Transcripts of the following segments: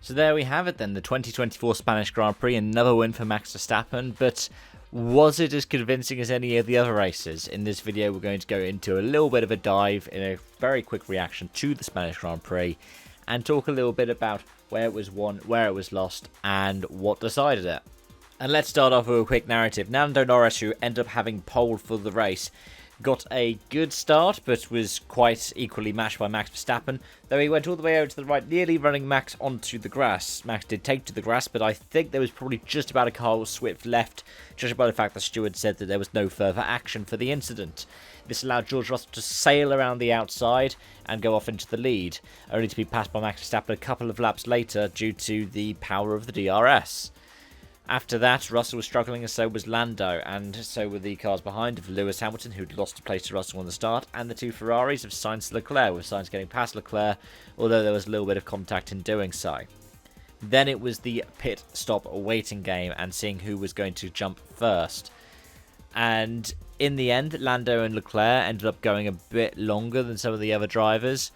So there we have it then, the 2024 Spanish Grand Prix, another win for Max Verstappen, but was it as convincing as any of the other races? In this video we're going to go into a little bit of a dive in a very quick reaction to the Spanish Grand Prix and talk a little bit about where it was won, where it was lost and what decided it. And let's start off with a quick narrative. Lando Norris, who ended up having pole for the race, got a good start, but was quite equally matched by Max Verstappen, though he went all the way over to the right, nearly running Max onto the grass. Max did take to the grass, but I think there was probably just about a car swift left, judging by the fact that Stewart said that there was no further action for the incident. This allowed George Russell to sail around the outside and go off into the lead, only to be passed by Max Verstappen a couple of laps later due to the power of the DRS. After that, Russell was struggling, and so was Lando, and so were the cars behind of Lewis Hamilton, who'd lost a place to Russell on the start, and the two Ferraris of Sainz and Leclerc, with Sainz getting past Leclerc, although there was a little bit of contact in doing so. Then it was the pit stop waiting game, and seeing who was going to jump first. And in the end, Lando and Leclerc ended up going a bit longer than some of the other drivers.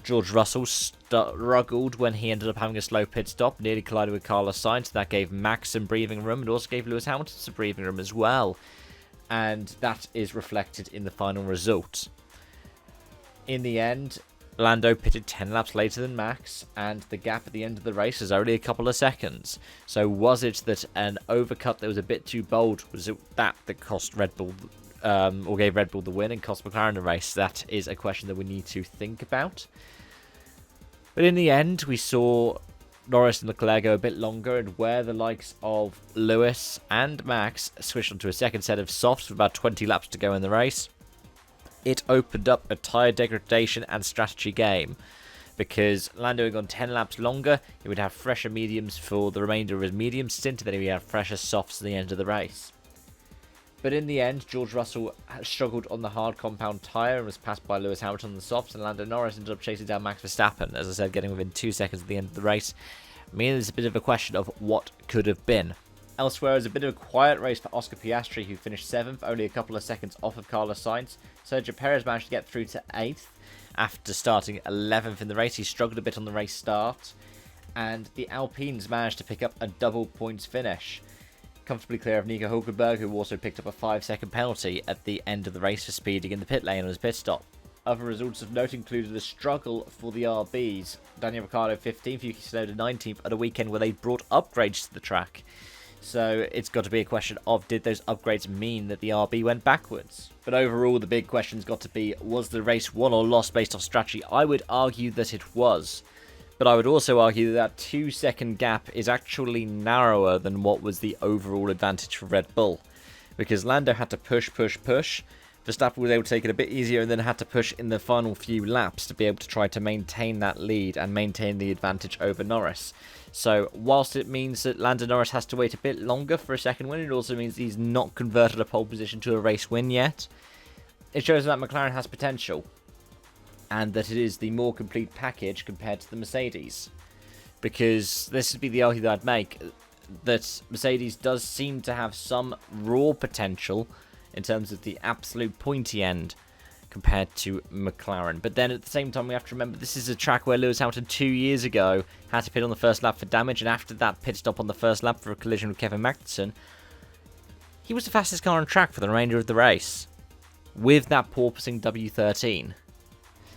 George Russell struggled when he ended up having a slow pit stop, nearly collided with Carlos Sainz. That gave Max some breathing room and also gave Lewis Hamilton some breathing room as well. And that is reflected in the final result. In the end, Lando pitted 10 laps later than Max, and the gap at the end of the race was only a couple of seconds. So was it that an overcut that was a bit too bold, was it that cost Red Bull or gave Red Bull the win and cost McLaren the race? That is a question that we need to think about. But in the end, we saw Norris and Leclerc go a bit longer, and where the likes of Lewis and Max switched onto a second set of softs with about 20 laps to go in the race, it opened up a tyre degradation and strategy game. Because Lando had gone 10 laps longer, he would have fresher mediums for the remainder of his medium stint, and then he would have fresher softs at the end of the race. But in the end, George Russell struggled on the hard compound tyre and was passed by Lewis Hamilton on the softs, and Lando Norris ended up chasing down Max Verstappen, as I said, getting within 2 seconds at the end of the race. I mean, there's a bit of a question of what could have been. Elsewhere, it was a bit of a quiet race for Oscar Piastri, who finished 7th, only a couple of seconds off of Carlos Sainz. Sergio Perez managed to get through to 8th after starting 11th in the race. He struggled a bit on the race start, and the Alpines managed to pick up a double points finish, comfortably clear of Nico Hülkenberg, who also picked up a 5-second penalty at the end of the race for speeding in the pit lane on his pit stop. Other results of note included a struggle for the RBs. Daniel Ricciardo 15th, Yuki Tsunoda 19th, at a weekend where they brought upgrades to the track. So it's got to be a question of, did those upgrades mean that the RB went backwards? But overall, the big question's got to be, was the race won or lost based off strategy? I would argue that it was. But I would also argue that 2-second gap is actually narrower than what was the overall advantage for Red Bull. Because Lando had to push. Verstappen was able to take it a bit easier and then had to push in the final few laps to be able to try to maintain that lead and maintain the advantage over Norris. So whilst it means that Lando Norris has to wait a bit longer for a second win, it also means he's not converted a pole position to a race win yet. It shows that McLaren has potential, and that it is the more complete package compared to the Mercedes. Because this would be the argument that I'd make, that Mercedes does seem to have some raw potential in terms of the absolute pointy end compared to McLaren. But then at the same time, we have to remember this is a track where Lewis Hamilton 2 years ago had to pit on the first lap for damage, and after that pit stop on the first lap for a collision with Kevin Magnussen, he was the fastest car on track for the remainder of the race, with that porpoising W13.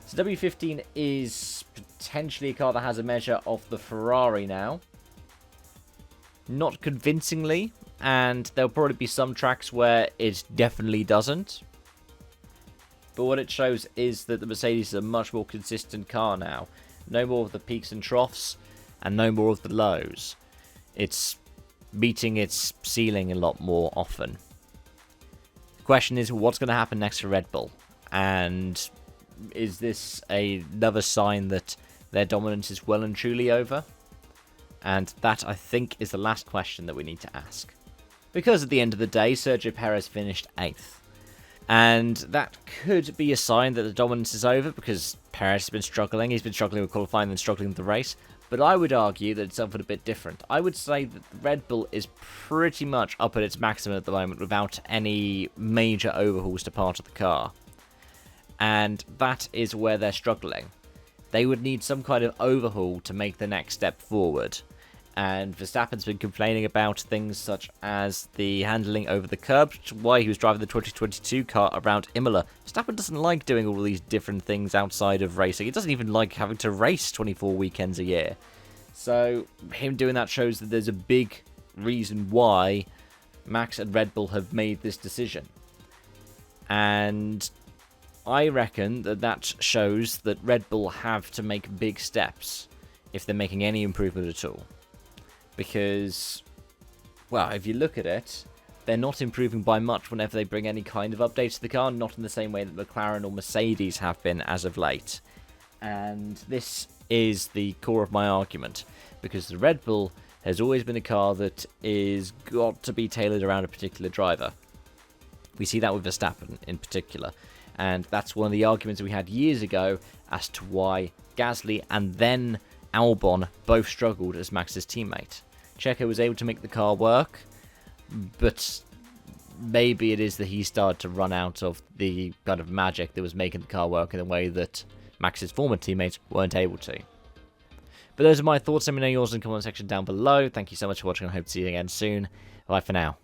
So W15 is potentially a car that has a measure of the Ferrari now. Not convincingly, and there'll probably be some tracks where it definitely doesn't. But what it shows is that the Mercedes is a much more consistent car now. No more of the peaks and troughs, and no more of the lows. It's beating its ceiling a lot more often. The question is, what's going to happen next for Red Bull? And is this another sign that their dominance is well and truly over? And that, I think, is the last question that we need to ask. Because at the end of the day, Sergio Perez finished 8th. And that could be a sign that the dominance is over, because Perez has been struggling. He's been struggling with qualifying and struggling with the race. But I would argue that it's something a bit different. I would say that Red Bull is pretty much up at its maximum at the moment without any major overhauls to part of the car. And that is where they're struggling. they would need some kind of overhaul to make the next step forward. And Verstappen's been complaining about things such as the handling over the curb, which is why he was driving the 2022 car around Imola. Verstappen doesn't like doing all these different things outside of racing. He doesn't even like having to race 24 weekends a year. So him doing that shows that there's a big reason why Max and Red Bull have made this decision. And I reckon that shows that Red Bull have to make big steps if they're making any improvement at all. Because, well, if you look at it, they're not improving by much whenever they bring any kind of updates to the car, not in the same way that McLaren or Mercedes have been as of late. And this is the core of my argument, because the Red Bull has always been a car that is got to be tailored around a particular driver. We see that with Verstappen in particular, and that's one of the arguments we had years ago as to why Gasly and then Albon both struggled as Max's teammate. Checo was able to make the car work, but maybe it is that he started to run out of the kind of magic that was making the car work in a way that Max's former teammates weren't able to. But those are my thoughts. Let me know yours in the comment section down below. Thank you so much for watching. I hope to see you again soon. Bye for now.